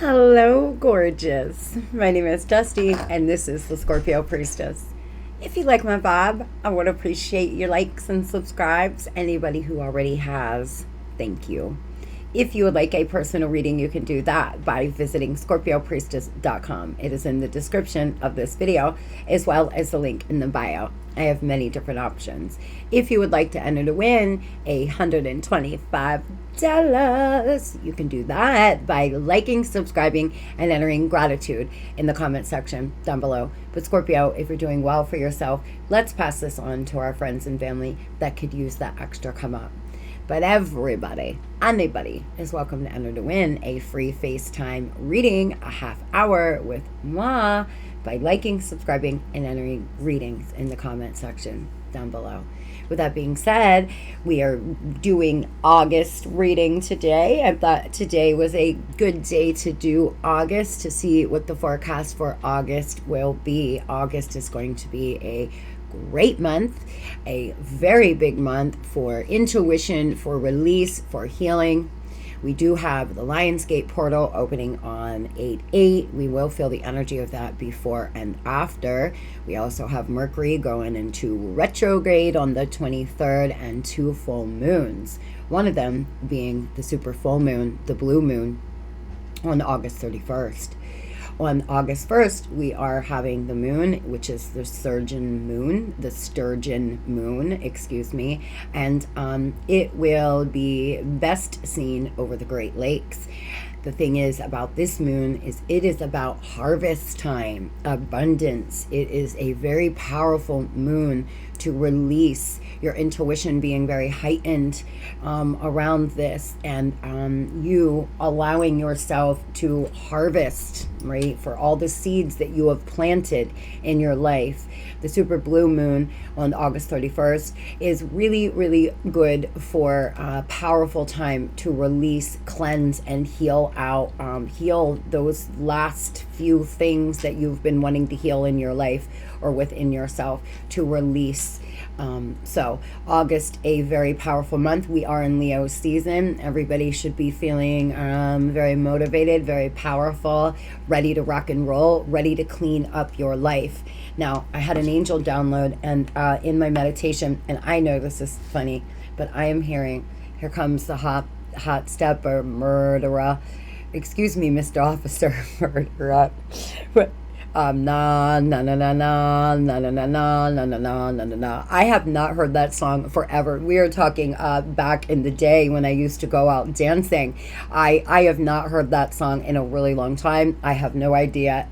Hello, gorgeous. My name is Dusty, and this is the Scorpio Priestess. If you like my vibe, I would appreciate your likes and subscribes. Anybody who already has, thank you. If you would like a personal reading, you can do that by visiting scorpiopriestess.com. It is in the description of this video, as well as the link in the bio. I have many different options. If you would like to enter to win $125, you can do that by liking, subscribing, and entering gratitude in the comment section down below. But Scorpio, if you're doing well for yourself, let's pass this on to our friends and family that could use that extra come up. But everybody, anybody, is welcome to enter to win a free FaceTime reading, a half hour with moi, by liking, subscribing, and entering readings in the comment section down below. With that being said, we are doing August reading today. I thought today was a good day to do August, to see what the forecast for August will be. August is going to be a great month, a very big month for intuition, for release, for healing. We do have the Lionsgate portal opening on 8/8. We will feel the energy of that before and after. We also have Mercury going into retrograde on the 23rd and two full moons. One of them being the super full moon, the blue moon, on August 31st. On August 1st, we are having the moon, which is the sturgeon moon, and it will be best seen over the Great Lakes. The thing is about this moon is it is about harvest time, abundance. It is a very powerful moon to release your intuition being very heightened around this, and you allowing yourself to harvest, right, for all the seeds that you have planted in your life. The super blue moon on August 31st is really, really good for a powerful time to release, cleanse, and heal out, heal those last few things that you've been wanting to heal in your life or within yourself, to release. So August, a very powerful month. We are in Leo season. Everybody should be feeling very motivated, very powerful, ready to rock and roll, ready to clean up your life. Now, I had an angel download, and in my meditation, and I know this is funny, but I am hearing, here comes the hot stepper, murderer. Excuse me, Mr. Officer, murderer. But na na na na na na na na na na na na na. I have not heard that song forever. We are talking back in the day when I used to go out dancing. I have not heard that song in a really long time. I have no idea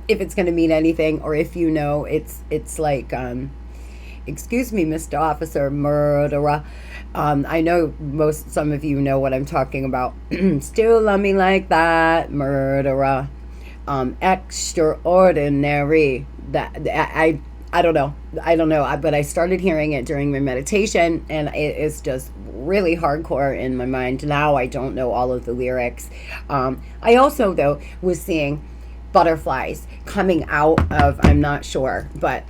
if it's going to mean anything, or if you know, it's like excuse me, Mr. Officer, murderer. I know some of you know what I'm talking about. Still love me like that, murderer. Extraordinary. That I don't know, but I started hearing it during my meditation, and it is just really hardcore in my mind. Now I don't know all of the lyrics. I also, though, was seeing butterflies coming out of, I'm not sure, but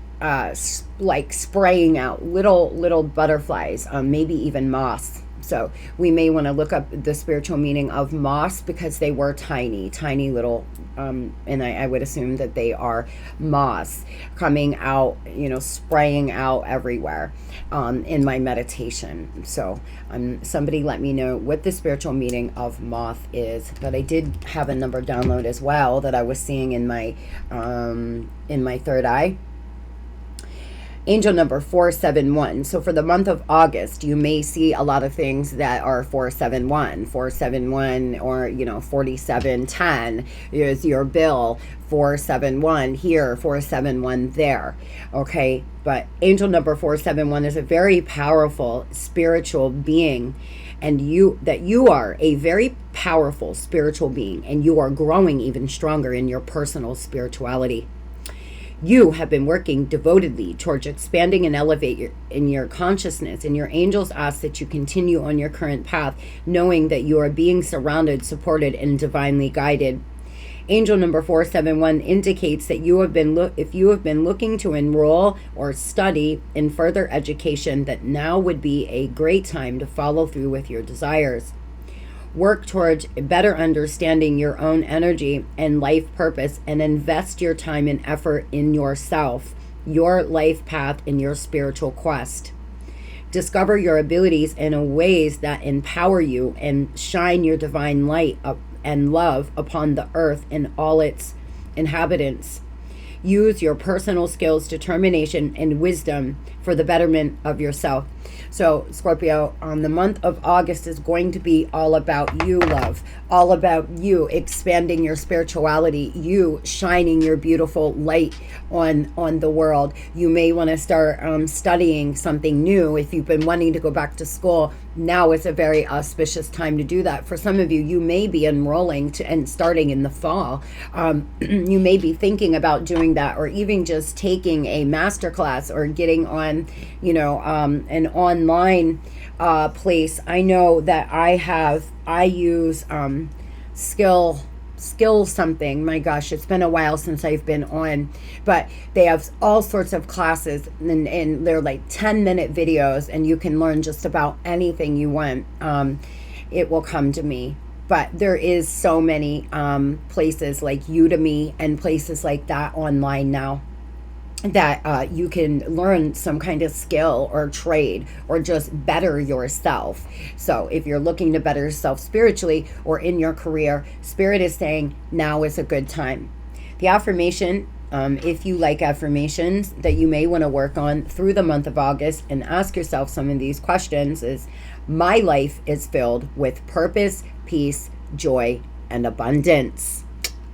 like spraying out little butterflies, maybe even moths. So we may want to look up the spiritual meaning of moths, because they were tiny little, and I would assume that they are moths coming out, spraying out everywhere in my meditation. So somebody let me know what the spiritual meaning of moth is. But I did have a number download as well that I was seeing in my third eye. Angel number 471. So for the month of August, you may see a lot of things that are 471, or 4710 is your bill, 471 here, 471 there. Okay, but angel number 471 is a very powerful spiritual being, and you are a very powerful spiritual being, and you are growing even stronger in your personal spirituality. You have been working devotedly towards expanding and elevate in your consciousness, and your angels ask that you continue on your current path, knowing that you are being surrounded, supported, and divinely guided. Angel number 471 indicates that if you have been looking to enroll or study in further education, that now would be a great time to follow through with your desires. Work towards better understanding your own energy and life purpose, and invest your time and effort in yourself, your life path, and your spiritual quest. Discover your abilities in ways that empower you and shine your divine light up and love upon the earth and all its inhabitants. Use your personal skills, determination, and wisdom for the betterment of yourself. So, Scorpio, the month of August is going to be all about you, love. All about you expanding your spirituality, you shining your beautiful light on the world. You may want to start studying something new. If you've been wanting to go back to school, now is a very auspicious time to do that. For some of you, you may be enrolling and starting in the fall. You may be thinking about doing that, or even just taking a master class or getting on, an online place. I know that I use skill something. My gosh, it's been a while since I've been on, but they have all sorts of classes, and they're like 10-minute videos, and you can learn just about anything you want. It will come to me. But there is so many places like Udemy and places like that online now that you can learn some kind of skill or trade or just better yourself. So if you're looking to better yourself spiritually or in your career, Spirit is saying now is a good time. The affirmation, if you like affirmations that you may want to work on through the month of August and ask yourself some of these questions, is my life is filled with purpose, peace, joy, and abundance.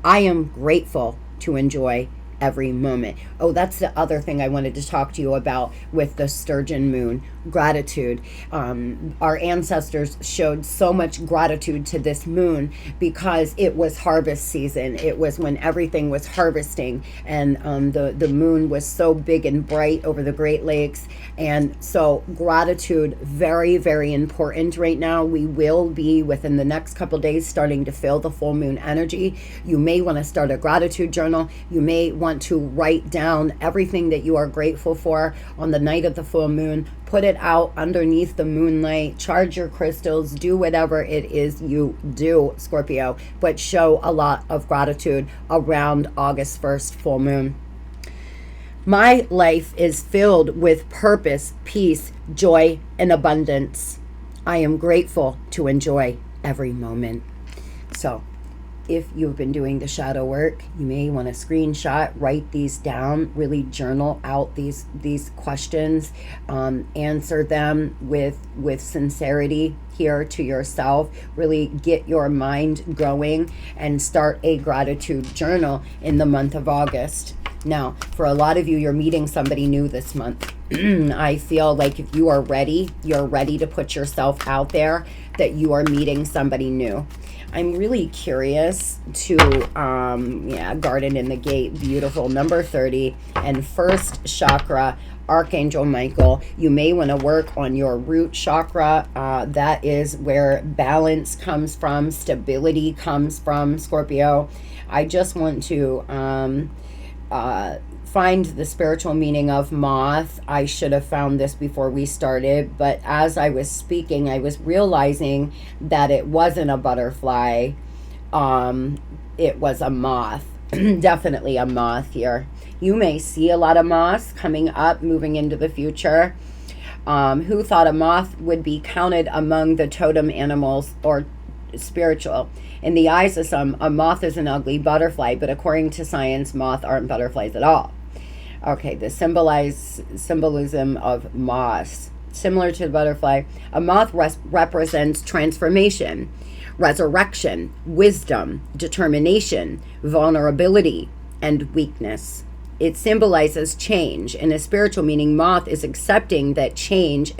I am grateful to enjoy every moment. Oh, that's the other thing I wanted to talk to you about with the Sturgeon moon, gratitude. Our ancestors showed so much gratitude to this moon because it was harvest season. It was when everything was harvesting, and the moon was so big and bright over the Great Lakes. And so gratitude, very, very important right now. We will be within the next couple days starting to feel the full moon energy. You may want to start a gratitude journal. You may want to write down everything that you are grateful for on the night of the full moon. Put it out underneath the moonlight, charge your crystals, do whatever it is you do, Scorpio, but show a lot of gratitude around August 1st full moon. My life is filled with purpose, peace, joy, and abundance. I am grateful to enjoy every moment. So if you've been doing the shadow work, you may want to screenshot, write these down, really journal out these questions, answer them with sincerity here to yourself, really get your mind going and start a gratitude journal in the month of August. Now, for a lot of you, you're meeting somebody new this month. I feel like if you are ready, you're ready to put yourself out there, that you are meeting somebody new. I'm really curious to, Garden in the Gate, beautiful, number 30, and first chakra, Archangel Michael. You may want to work on your root chakra. That is where balance comes from, stability comes from, Scorpio. I just want to find the spiritual meaning of moth. I should have found this before we started, but as I was speaking, I was realizing that it wasn't a butterfly. It was a moth. Definitely a moth here. You may see a lot of moths coming up, moving into the future. Who thought a moth would be counted among the totem animals or spiritual? In the eyes of some, a moth is an ugly butterfly, but according to science, moths aren't butterflies at all. Okay, the symbolism of moths. Similar to the butterfly, a moth represents transformation, resurrection, wisdom, determination, vulnerability, and weakness. It symbolizes change. In a spiritual meaning, moth is accepting change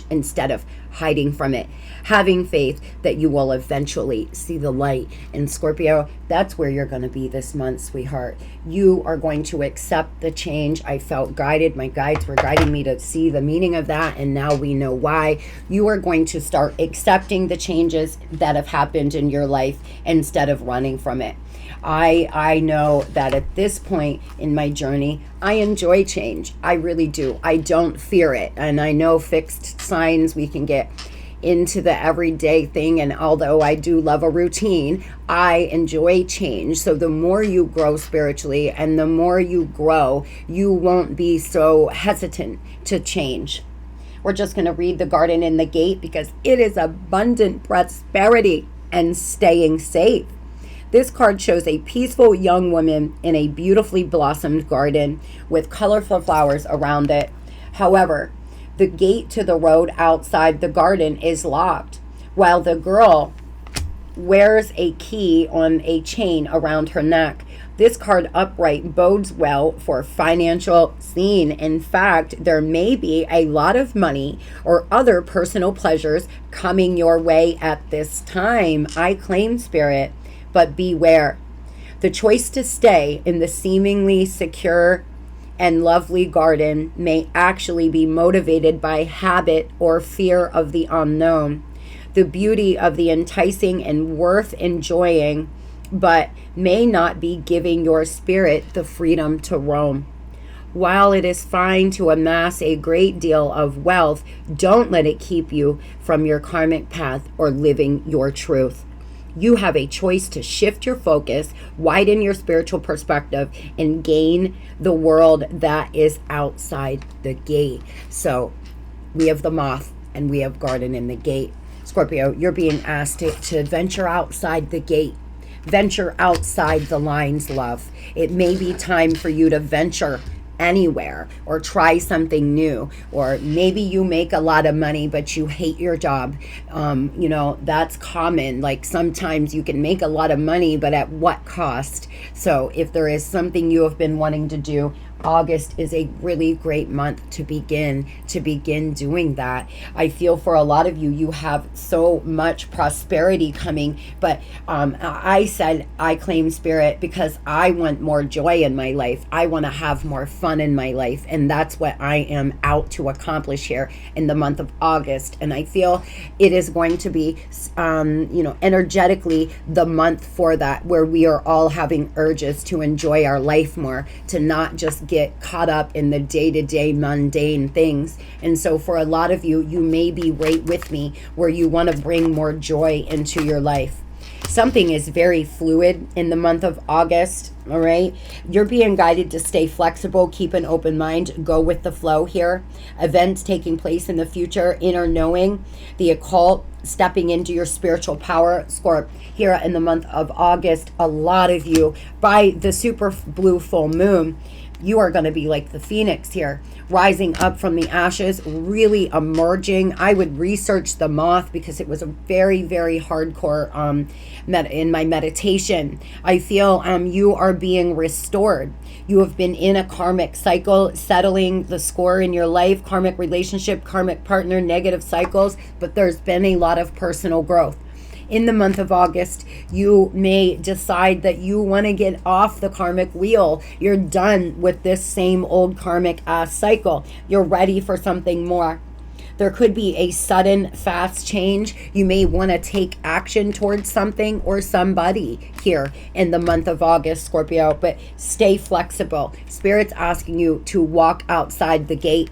instead of hiding from it. Having faith that you will eventually see the light. And Scorpio, that's where you're going to be this month, sweetheart. You are going to accept the change. I felt guided. My guides were guiding me to see the meaning of that, and now we know why. You are going to start accepting the changes that have happened in your life instead of running from it. I know that at this point in my journey, I enjoy change. I really do. I don't fear it. And I know fixed signs, we can get, into the everyday thing. And although I do love a routine, I enjoy change. So the more you grow spiritually and the more you grow, you won't be so hesitant to change. We're just going to read the garden in the gate because it is abundant prosperity and staying safe. This card shows a peaceful young woman in a beautifully blossomed garden with colorful flowers around it. However, the gate to the road outside the garden is locked, while the girl wears a key on a chain around her neck. This card upright bodes well for financial scene. In fact, there may be a lot of money or other personal pleasures coming your way at this time. I claim, Spirit, but beware. The choice to stay in the seemingly secure and lovely garden may actually be motivated by habit or fear of the unknown. The beauty of the enticing and worth enjoying, but may not be giving your spirit the freedom to roam. While it is fine to amass a great deal of wealth, don't let it keep you from your karmic path or living your truth. You have a choice to shift your focus, widen your spiritual perspective, and gain the world that is outside the gate. So we have the moth and we have garden in the gate. Scorpio, you're being asked to venture outside the gate. Venture outside the lines, love. It may be time for you to venture anywhere or try something new, or maybe you make a lot of money but you hate your job. That's common. Like sometimes you can make a lot of money, but at what cost? So if there is something you have been wanting to do, August is a really great month to begin doing that. I feel for a lot of you, you have so much prosperity coming, but I said I claim, Spirit, because I want more joy in my life. I want to have more fun in my life, and that's what I am out to accomplish here in the month of August. And I feel it is going to be energetically the month for that, where we are all having urges to enjoy our life more, to not just get caught up in the day-to-day mundane things. And so for a lot of you, you may be right with me where you want to bring more joy into your life. Something is very fluid in the month of August, all right? You're being guided to stay flexible, keep an open mind, go with the flow here. Events taking place in the future, inner knowing, the occult, stepping into your spiritual power. Scorp, here in the month of August, a lot of you, by the super blue full moon, you are going to be like the phoenix here, rising up from the ashes, really emerging. I would research the moth because it was a very, very hardcore in my meditation. I feel you are being restored. You have been in a karmic cycle, settling the score in your life, karmic relationship, karmic partner, negative cycles, but there's been a lot of personal growth. In the month of August, you may decide that you want to get off the karmic wheel. You're done with this same old karmic cycle. You're ready for something more. There could be a sudden, fast change. You may want to take action towards something or somebody here in the month of August, Scorpio, but stay flexible. Spirit's asking you to walk outside the gate.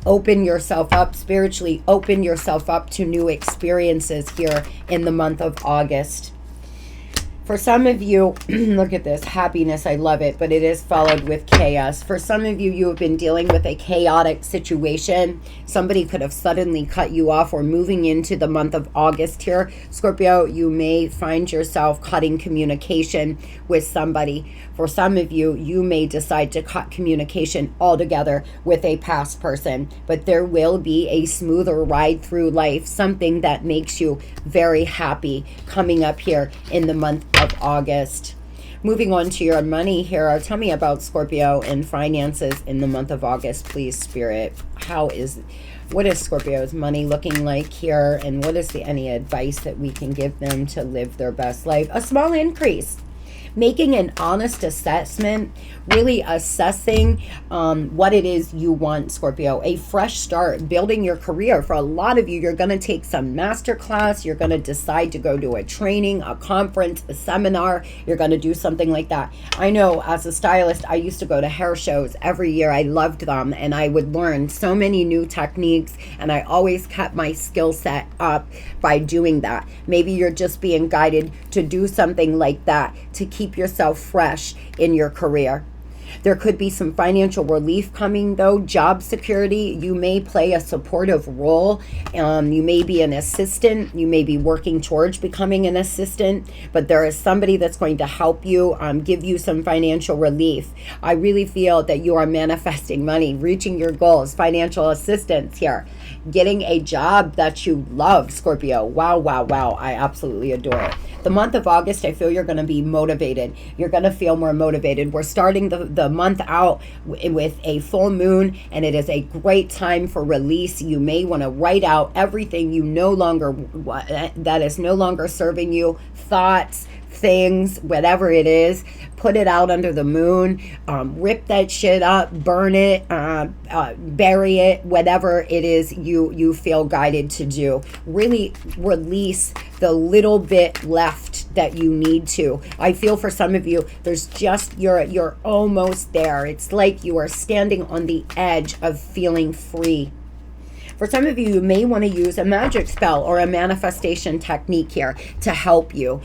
Open yourself up spiritually. Open yourself up to new experiences here in the month of August. For some of you, look at this, happiness, I love it, but it is followed with chaos. For some of you, you have been dealing with a chaotic situation. Somebody could have suddenly cut you off, or moving into the month of August here, Scorpio, you may find yourself cutting communication with somebody. For some of you, you may decide to cut communication altogether with a past person, but there will be a smoother ride through life, something that makes you very happy coming up here in the month of August. Moving on to your money here, tell me about Scorpio and finances in the month of August, please, Spirit. What is Scorpio's money looking like here, and what is any advice that we can give them to live their best life? A small increase. making an honest assessment, really assessing what it is you want, Scorpio. A fresh start, building your career. For a lot of you, you're going to take some master class. You're going to decide to go to a training, a conference, a seminar. You're going to do something like that. I know as a stylist, I used to go to hair shows every year. I loved them, and I would learn so many new techniques, and I always kept my skill set up by doing that. Maybe you're just being guided to do something like that to keep yourself fresh in your career. There could be some financial relief coming, though. Job security. You may play a supportive role. You may be an assistant. You may be working towards becoming an assistant, but there is somebody that's going to help you, give you some financial relief. I really feel that you are manifesting money, reaching your goals, financial assistance here, getting a job that you love, Scorpio. Wow, wow, wow. I absolutely adore it. The month of August, I feel you're going to be motivated. You're going to feel more motivated. We're starting the month out with a full moon, and it is a great time for release. You may want to write out everything you no longer, that is no longer serving you, thoughts, things, whatever it is. Put it out under the moon, rip that shit up, burn it, bury it, whatever it is you feel guided to do. Really release the little bit left that you need to. I feel for some of you, there's just, you're almost there. It's like you are standing on the edge of feeling free. For some of you, you may want to use a magic spell or a manifestation technique here to help you,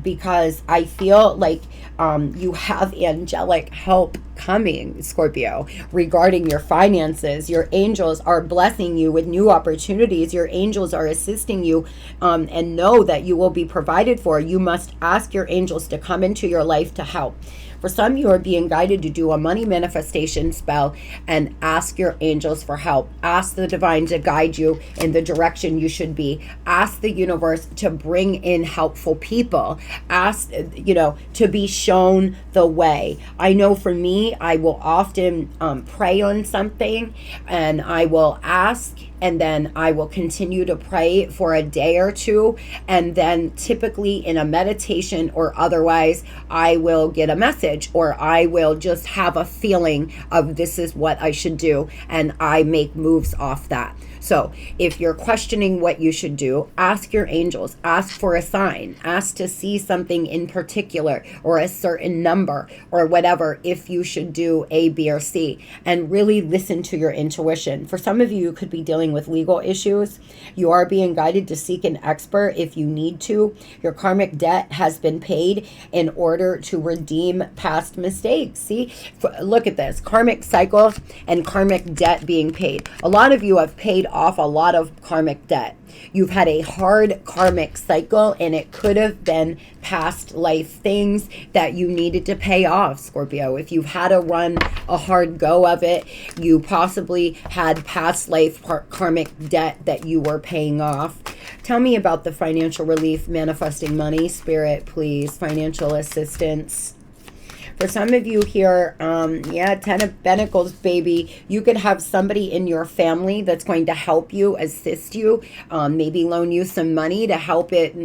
because I feel like you have angelic help coming, Scorpio, regarding your finances. Your angels are blessing you with new opportunities. Your angels are assisting you, and know that you will be provided for. You must ask your angels to come into your life to help. For some, you are being guided to do a money manifestation spell and ask your angels for help. Ask the divine to guide you in the direction you should be. Ask the universe to bring in helpful people. Ask, to be shown the way. I know for me, I will often pray on something, and I will ask, and then I will continue to pray for a day or two, and then typically in a meditation or otherwise, I will get a message, or I will just have a feeling of this is what I should do, and I make moves off that. So if you're questioning what you should do, ask your angels, ask for a sign, ask to see something in particular, or a certain number, or whatever, if you should do A, B, or C, and really listen to your intuition. For some of you, you could be dealing with legal issues. You are being guided to seek an expert if you need to. Your karmic debt has been paid in order to redeem past mistakes. See, look at this, karmic cycle and karmic debt being paid. A lot of you have paid off a lot of karmic debt. You've had a hard karmic cycle, and it could have been past life things that you needed to pay off, Scorpio. If you've had to run a hard go of it, you possibly had past life karmic debt that you were paying off. Tell me about the financial relief, manifesting money, Spirit, please. Financial assistance. For some of you here, Ten of Pentacles, baby. You could have somebody in your family that's going to help you, assist you, maybe loan you some money to help it,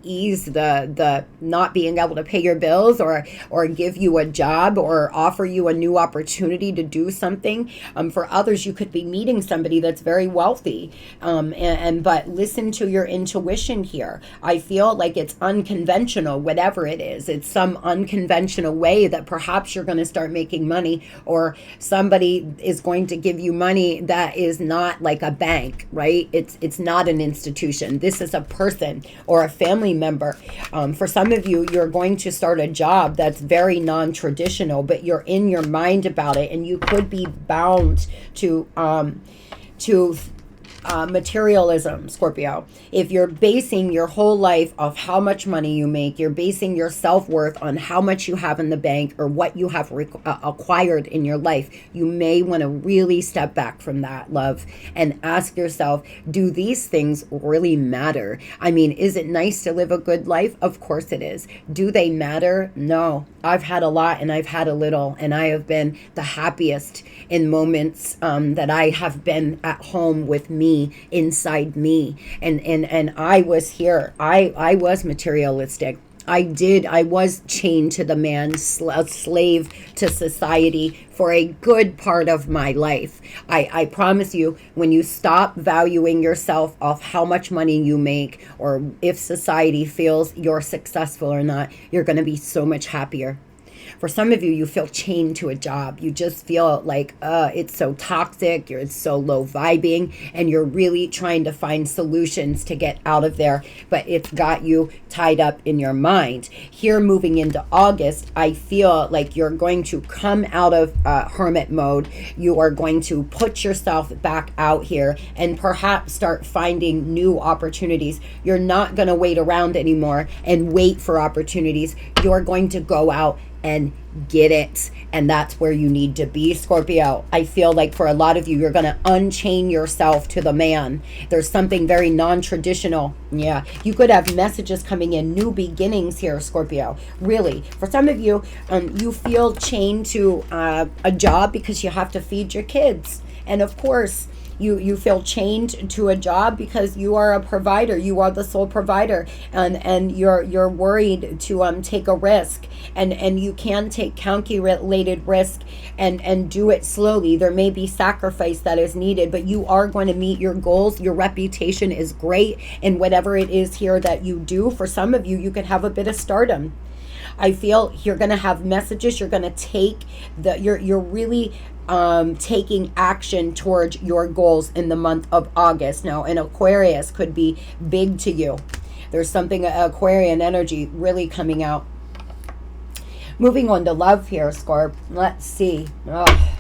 ease the not being able to pay your bills, or give you a job, or offer you a new opportunity to do something. For others, you could be meeting somebody that's very wealthy, but listen to your intuition here. I feel like it's unconventional, whatever it is. It's some unconventional way that perhaps you're going to start making money, or somebody is going to give you money that is not like a bank, right? It's not an institution. This is a person or a family member. For some of you, you're going to start a job that's very non-traditional, but you're in your mind about it, and you could be bound to materialism, Scorpio. If you're basing your whole life off how much money you make, you're basing your self-worth on how much you have in the bank or what you have acquired in your life, you may want to really step back from that, love, and ask yourself, do these things really matter? I mean, is it nice to live a good life? Of course it is. Do they matter? No. I've had a lot and I've had a little, and I have been the happiest in moments that I have been at home with me, inside me, and I was here. I was materialistic. I was chained to the man, a slave to society for a good part of my life. I promise you, when you stop valuing yourself off how much money you make or if society feels you're successful or not, you're going to be so much happier. For some of you, you feel chained to a job. You just feel like it's so toxic, it's so low vibing, and you're really trying to find solutions to get out of there, but it's got you tied up in your mind. Here, moving into August, I feel like you're going to come out of hermit mode. You are going to put yourself back out here and perhaps start finding new opportunities. You're not going to wait around anymore and wait for opportunities. You're going to go out and get it, and that's where you need to be, Scorpio. I feel like for a lot of you, you're going to unchain yourself to the man. There's something very non-traditional. Yeah, you could have messages coming in, new beginnings here, Scorpio. Really, for some of you, you feel chained to a job because you have to feed your kids, and of course you feel chained to a job because you are a provider. You are the sole provider, and you're worried to take a risk, and you can take calculated risk and do it slowly. There may be sacrifice that is needed, but you are going to meet your goals. Your reputation is great in whatever it is here that you do. For some of you, you could have a bit of stardom. I feel you're going to have messages. You're going to take you're really taking action towards your goals in the month of August. Now, an Aquarius could be big to you. There's something Aquarian energy really coming out. Moving on to love here, Scorp. Let's see. Oh,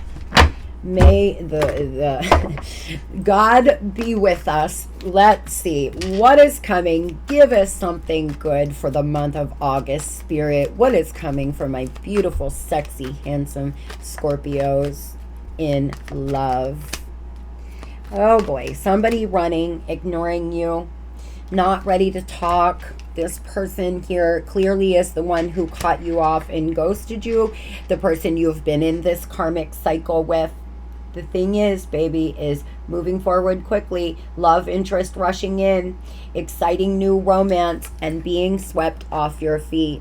may the God be with us. Let's see what is coming. Give us something good for the month of August, Spirit. What is coming for my beautiful, sexy, handsome Scorpios in love? Oh boy, somebody running, ignoring you, not ready to talk. This person here clearly is the one who cut you off and ghosted you, the person you've been in this karmic cycle with. The thing is, baby, is moving forward quickly, love interest rushing in, exciting new romance, and being swept off your feet.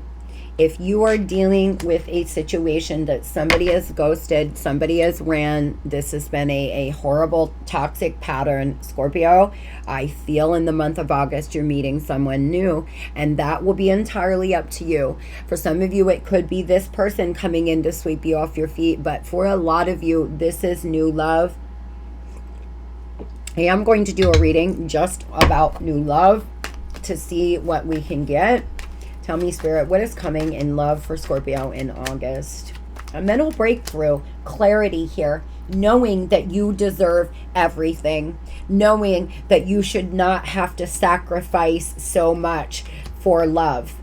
If you are dealing with a situation that somebody has ghosted, somebody has ran, this has been a horrible toxic pattern, Scorpio, I feel in the month of August you're meeting someone new, and that will be entirely up to you. For some of you, it could be this person coming in to sweep you off your feet, but for a lot of you, this is new love. Hey, I'm going to do a reading just about new love to see what we can get. Tell me, Spirit, what is coming in love for Scorpio in August? A mental breakthrough, clarity here, knowing that you deserve everything, knowing that you should not have to sacrifice so much for love.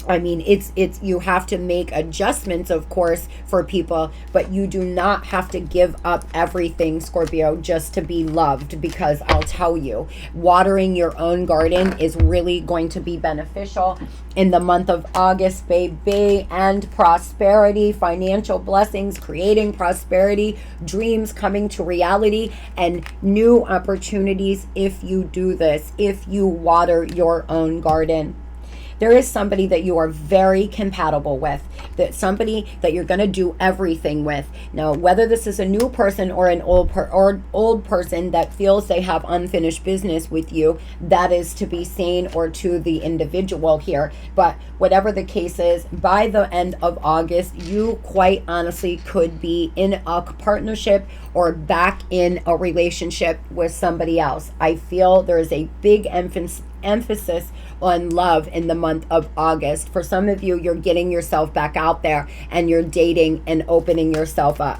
I mean, it's you have to make adjustments, of course, for people, but you do not have to give up everything, Scorpio, just to be loved, because I'll tell you, watering your own garden is really going to be beneficial in the month of August, baby, and prosperity, financial blessings, creating prosperity, dreams coming to reality, and new opportunities if you do this, if you water your own garden. There is somebody that you are very compatible with, that somebody that you're going to do everything with. Now, whether this is a new person or an old person that feels they have unfinished business with you, that is to be seen, or to the individual here. But whatever the case is, by the end of August, you quite honestly could be in a partnership or back in a relationship with somebody else. I feel there is a big emphasis on love in the month of August. For some of you, you're getting yourself back out there and you're dating and opening yourself up.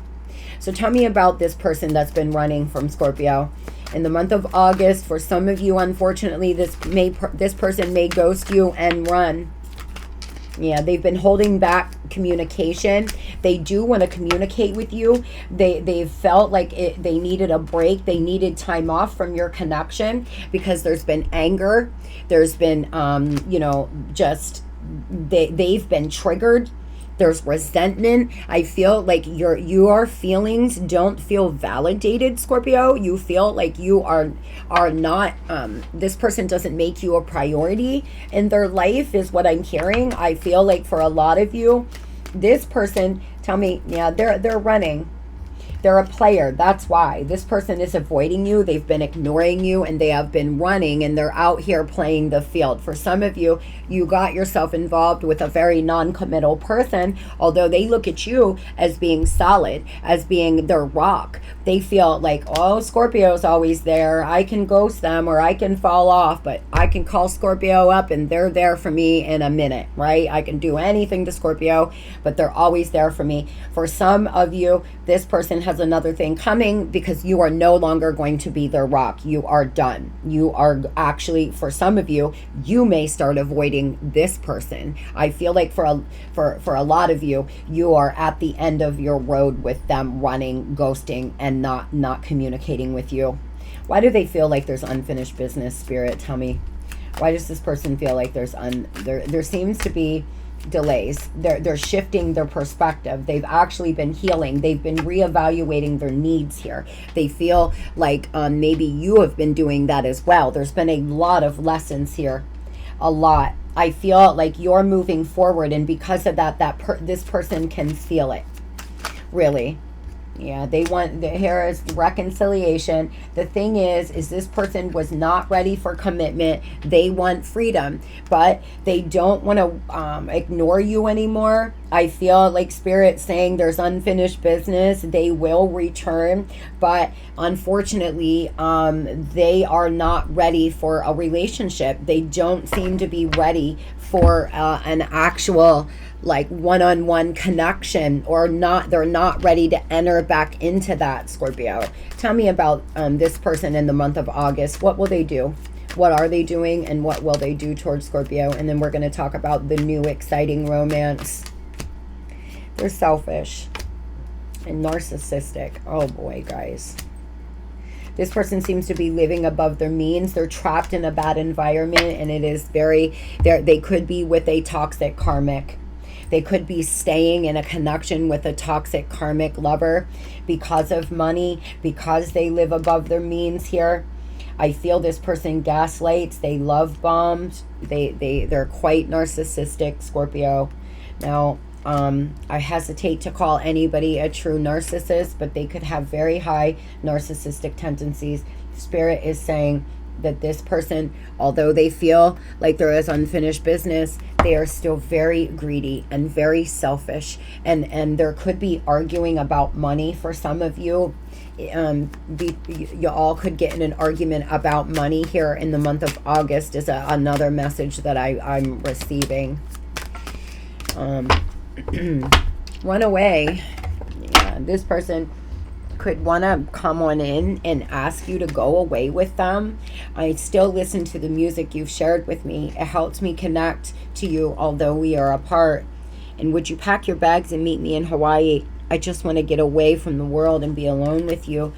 So tell me about this person that's been running from Scorpio. In the month of August, for some of you, unfortunately, this person may ghost you and run. Yeah, they've been holding back communication. They do want to communicate with you. They've felt like they needed a break. They needed time off from your connection because there's been anger. There's been, they've been triggered. There's resentment. I feel like your feelings don't feel validated, Scorpio. You feel like you are not, this person doesn't make you a priority in their life, is what I'm hearing. I feel like for a lot of you, this person, tell me, yeah, they're running. They're a player. That's why this person is avoiding you. They've been ignoring you, and they have been running, and they're out here playing the field. For some of you, you got yourself involved with a very non-committal person, although they look at you as being solid, as being their rock. They feel like, oh, Scorpio's always there. I can ghost them or I can fall off, but I can call Scorpio up and they're there for me in a minute, right? I can do anything to Scorpio, but they're always there for me. For some of you, this person has another thing coming, because you are no longer going to be their rock. You are done. You are actually, for some of you, you may start avoiding this person. I feel like for a lot of you, you are at the end of your road with them running, ghosting, and not communicating with you. Why do they feel like there's unfinished business, Spirit? Tell me. Why does this person feel like there seems to be delays? They're shifting their perspective. They've actually been healing. They've been reevaluating their needs here. They feel like maybe you have been doing that as well. There's been a lot of lessons here. A lot. I feel like you're moving forward, and because of that, this person can feel it. Really. Yeah, they want, here is reconciliation. The thing is this person was not ready for commitment. They want freedom, but they don't want to ignore you anymore. I feel like Spirit saying there's unfinished business. They will return, but unfortunately, they are not ready for a relationship. They don't seem to be ready for an actual like one-on-one connection, or not. They're not ready to enter back into that, Scorpio. Tell me about this person in the month of August. What will they do? What are they doing, and what will they do towards Scorpio? And then we're going to talk about the new exciting romance. They're selfish and narcissistic. Oh boy, guys. This person seems to be living above their means. They're trapped in a bad environment, and it is very, they could be with a toxic karmic. They could be staying in a connection with a toxic karmic lover because of money, because they live above their means here. I feel this person gaslights. They love bombs. They're quite narcissistic, Scorpio. Now, I hesitate to call anybody a true narcissist, but they could have very high narcissistic tendencies. Spirit is saying that this person, although they feel like there is unfinished business, they are still very greedy and very selfish, and there could be arguing about money for some of you. You all could get in an argument about money here in the month of August, is another message that I'm receiving. Run away. Yeah, this person could want to come on in and ask you to go away with them. I still listen to the music you've shared with me. It helps me connect to you, although we are apart. And would you pack your bags and meet me in Hawaii? I just want to get away from the world and be alone with you.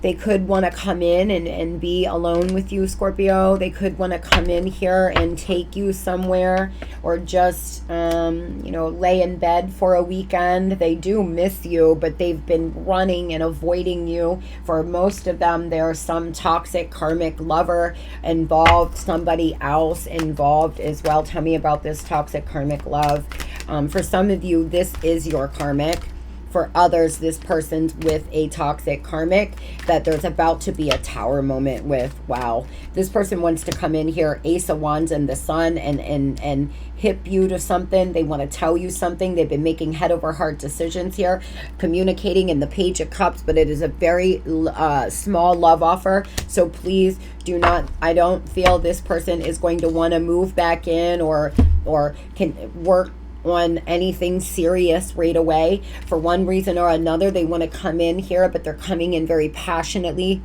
They could want to come in and be alone with you, Scorpio. They could want to come in here and take you somewhere, or just, lay in bed for a weekend. They do miss you, but they've been running and avoiding you. For most of them, there's some toxic karmic lover involved, somebody else involved as well. Tell me about this toxic karmic love. For some of you, this is your karmic. For others, this person's with a toxic karmic that there's about to be a tower moment with. Wow. This person wants to come in here, Ace of Wands and the Sun, and hip you to something. They want to tell you something. They've been making head over heart decisions here, communicating in the Page of Cups, but it is a very small love offer. So please do not, I don't feel this person is going to want to move back in or can work on anything serious right away. For one reason or another, they want to come in here, but they're coming in very passionately.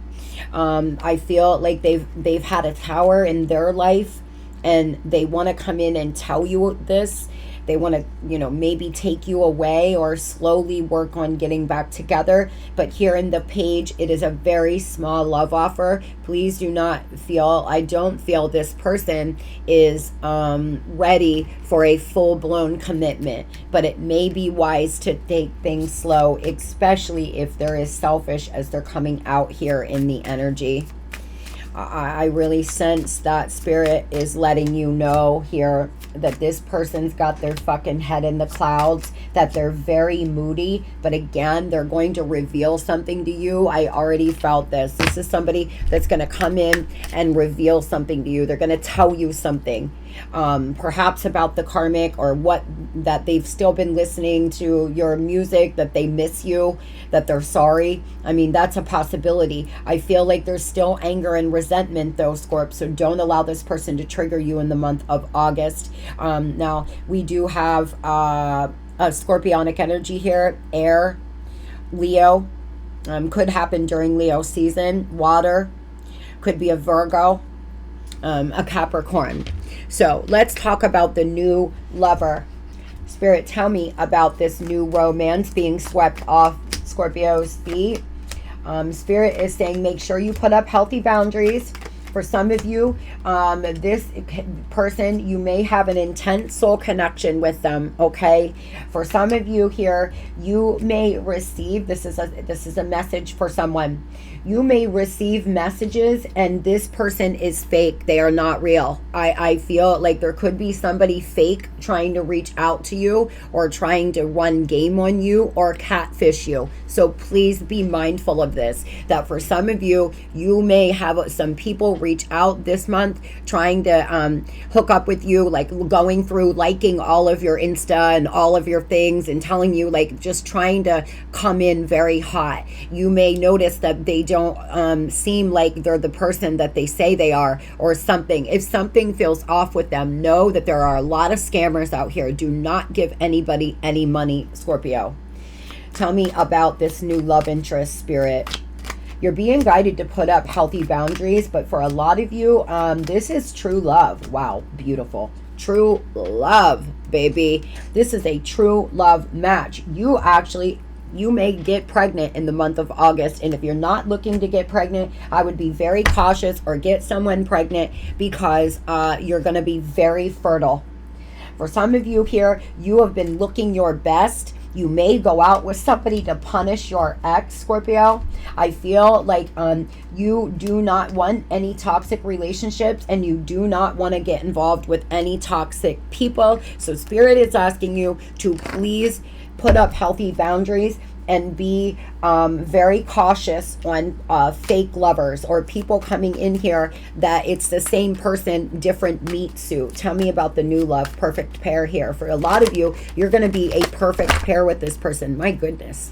I feel like they've had a tower in their life and they want to come in and tell you this. They want to, you know, maybe take you away or slowly work on getting back together. But here in the page, it is a very small love offer. Please do not feel, I don't feel this person is ready for a full-blown commitment. But it may be wise to take things slow, especially if they're as selfish as they're coming out here in the energy. I really sense that Spirit is letting you know here that this person's got their fucking head in the clouds, that they're very moody, but again, they're going to reveal something to you. I already felt this. This is somebody that's going to come in and reveal something to you. They're going to tell you something, perhaps about the karmic, or what, that they've still been listening to your music, that they miss you, that they're sorry. I mean, that's a possibility. I feel like there's still anger and resentment though, Scorp, so don't allow this person to trigger you in the month of August. Now, we do have a scorpionic energy here, air, Leo, could happen during Leo season, water, could be a Virgo, a Capricorn. So let's talk about the new lover. Spirit, tell me about this new romance being swept off Scorpio's feet. Spirit is saying make sure you put up healthy boundaries. For some of you, this person, you may have an intense soul connection with them, okay? For some of you here, you may receive, this is a message for someone. You may receive messages and this person is fake. They are not real. I feel like there could be somebody fake trying to reach out to you, or trying to run game on you, or catfish you. So please be mindful of this, that for some of you, you may have some people reach out this month trying to hook up with you, like going through liking all of your Insta and all of your things and telling you, like, just trying to come in very hot. You may notice that they don't seem like they're the person that they say they are, or something. If something feels off with them, know that there are a lot of scammers out here. Do not give anybody any money, Scorpio. Tell me about this new love interest, Spirit. You're being guided to put up healthy boundaries, but for a lot of you, this is true love. Wow, beautiful. True love, baby. This is a true love match. You may get pregnant in the month of August, and if you're not looking to get pregnant, I would be very cautious, or get someone pregnant, because you're going to be very fertile. For some of you here, you have been looking your best. You may go out with somebody to punish your ex, Scorpio. I feel like you do not want any toxic relationships, and you do not want to get involved with any toxic people. So Spirit is asking you to please put up healthy boundaries and be very cautious on fake lovers, or people coming in here that it's the same person, different meat suit. Tell me about the new love, perfect pair here. For a lot of you, you're going to be a perfect pair with this person. My goodness.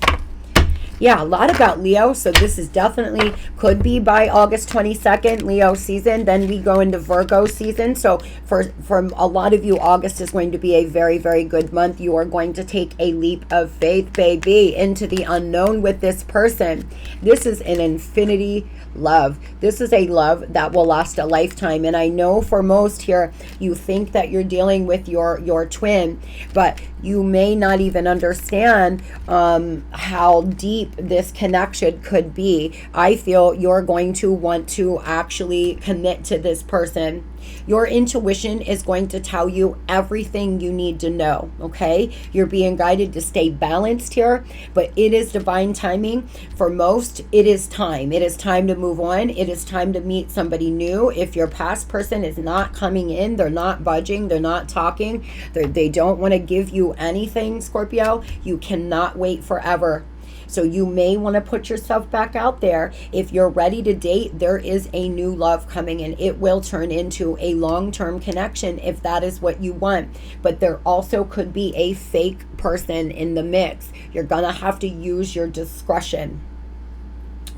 Yeah, a lot about Leo. So this is definitely, could be by August 22nd, Leo season. Then we go into Virgo season. So for a lot of you, August is going to be a very, very good month. You are going to take a leap of faith, baby, into the unknown with this person. This is an infinity love. This is a love that will last a lifetime. And I know for most here, you think that you're dealing with your twin, but you may not even understand how deep this connection could be. I feel you're going to want to actually commit to this person. Your intuition is going to tell you everything you need to know, okay? You're being guided to stay balanced here, but it is divine timing. For most, it is time. It is time to move on. It is time to meet somebody new. If your past person is not coming in, they're not budging, they're not talking, they don't want to give you anything, Scorpio, you cannot wait forever. So you may want to put yourself back out there. If you're ready to date, there is a new love coming in. It will turn into a long-term connection if that is what you want. But there also could be a fake person in the mix. You're going to have to use your discretion.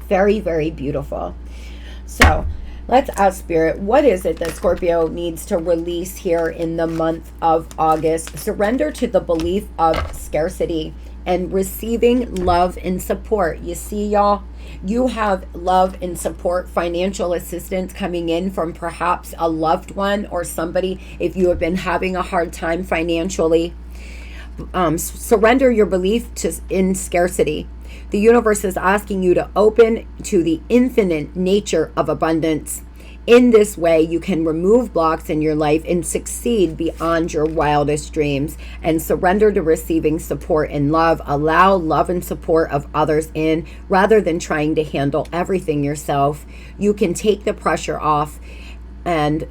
Very, very beautiful. So let's ask Spirit, what is it that Scorpio needs to release here in the month of August? Surrender to the belief of scarcity and receiving love and support. You see, y'all, you have love and support, financial assistance coming in from perhaps a loved one or somebody if you have been having a hard time financially. Surrender your belief in scarcity. The universe is asking you to open to the infinite nature of abundance. In this way, you can remove blocks in your life and succeed beyond your wildest dreams, and surrender to receiving support and love. Allow love and support of others in rather than trying to handle everything yourself. You can take the pressure off and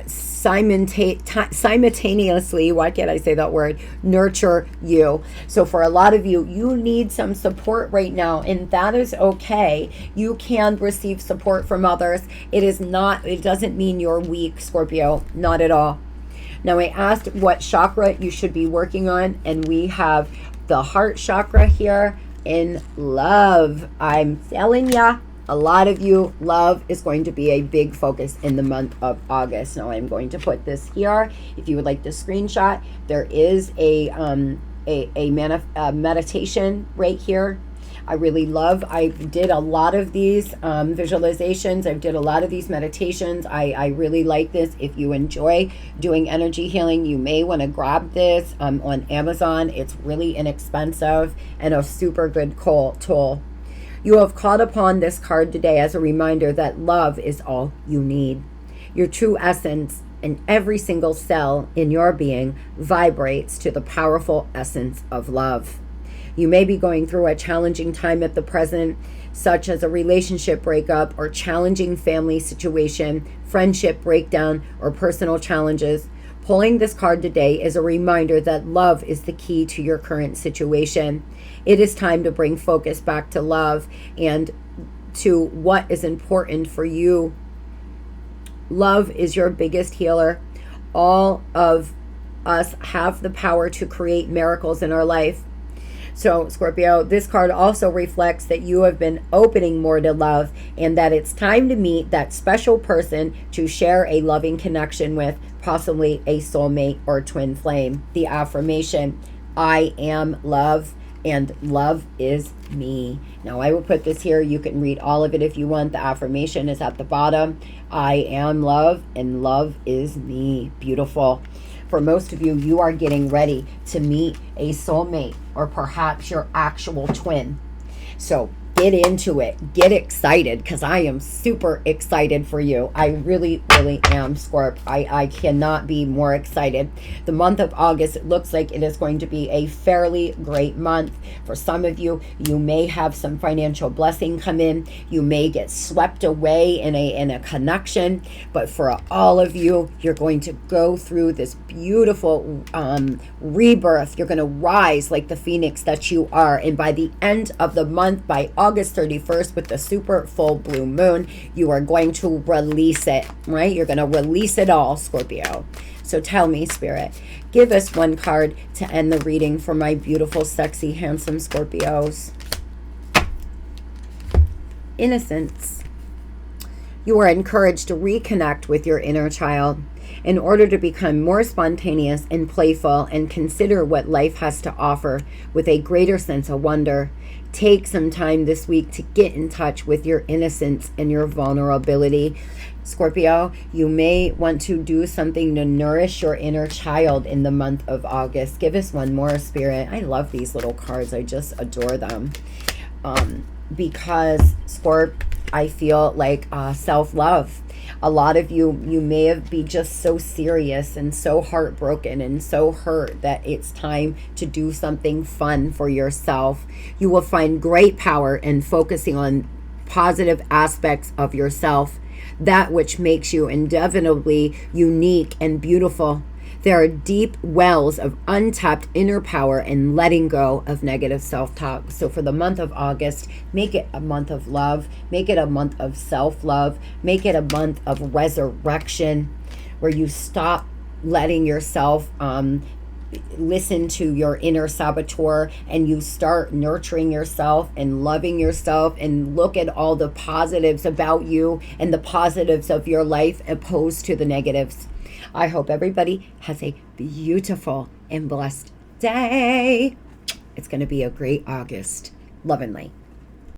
simultaneously, why can't I say that word, nurture you. So for a lot of you, you need some support right now, and that is okay. You can receive support from others. It doesn't mean you're weak, Scorpio, not at all. Now I asked what chakra you should be working on, and we have the heart chakra here in love. I'm telling ya, a lot of you, love is going to be a big focus in the month of August. Now I'm going to put this here. If you would like to screenshot, there is a meditation right here. I did a lot of these visualizations. I did a lot of these meditations. I really like this. If you enjoy doing energy healing, you may want to grab this on Amazon. It's really inexpensive and a super good tool. You have called upon this card today as a reminder that love is all you need. Your true essence and every single cell in your being vibrates to the powerful essence of love. You may be going through a challenging time at the present, such as a relationship breakup or challenging family situation, friendship breakdown, or personal challenges. Pulling this card today is a reminder that love is the key to your current situation. It is time to bring focus back to love and to what is important for you. Love is your biggest healer. All of us have the power to create miracles in our life. So, Scorpio, this card also reflects that you have been opening more to love and that it's time to meet that special person to share a loving connection with, possibly a soulmate or twin flame. The affirmation, I am love and love is me. Now, I will put this here. You can read all of it if you want. The affirmation is at the bottom. I am love and love is me. Beautiful. For most of you, you are getting ready to meet a soulmate or perhaps your actual twin. So get into it. Get excited, because I am super excited for you. I really, really am, Scorp. I cannot be more excited. The month of August, it looks like it is going to be a fairly great month. For some of you, you may have some financial blessing come in. You may get swept away in a connection. But for all of you, you're going to go through this beautiful rebirth. You're going to rise like the phoenix that you are. And by the end of the month, by August 31st, with the super full blue moon, you are going to release it, right? You're going to release it all, Scorpio. So tell me, Spirit, give us one card to end the reading for my beautiful, sexy, handsome Scorpios. Innocence. You are encouraged to reconnect with your inner child in order to become more spontaneous and playful and consider what life has to offer with a greater sense of wonder. Take some time this week to get in touch with your innocence and your vulnerability. Scorpio, you may want to do something to nourish your inner child in the month of August. Give us one more, Spirit. I love these little cards. I just adore them. Because, Scorp, I feel like self-love. A lot of you may be just so serious and so heartbroken and so hurt that it's time to do something fun for yourself. You will find great power in focusing on positive aspects of yourself, that which makes you inevitably unique and beautiful. There are deep wells of untapped inner power and letting go of negative self-talk. So for the month of August, make it a month of love. Make it a month of self-love. Make it a month of resurrection, where you stop letting yourself listen to your inner saboteur, and you start nurturing yourself and loving yourself, and look at all the positives about you and the positives of your life opposed to the negatives. I hope everybody has a beautiful and blessed day. It's going to be a great August. Love and light.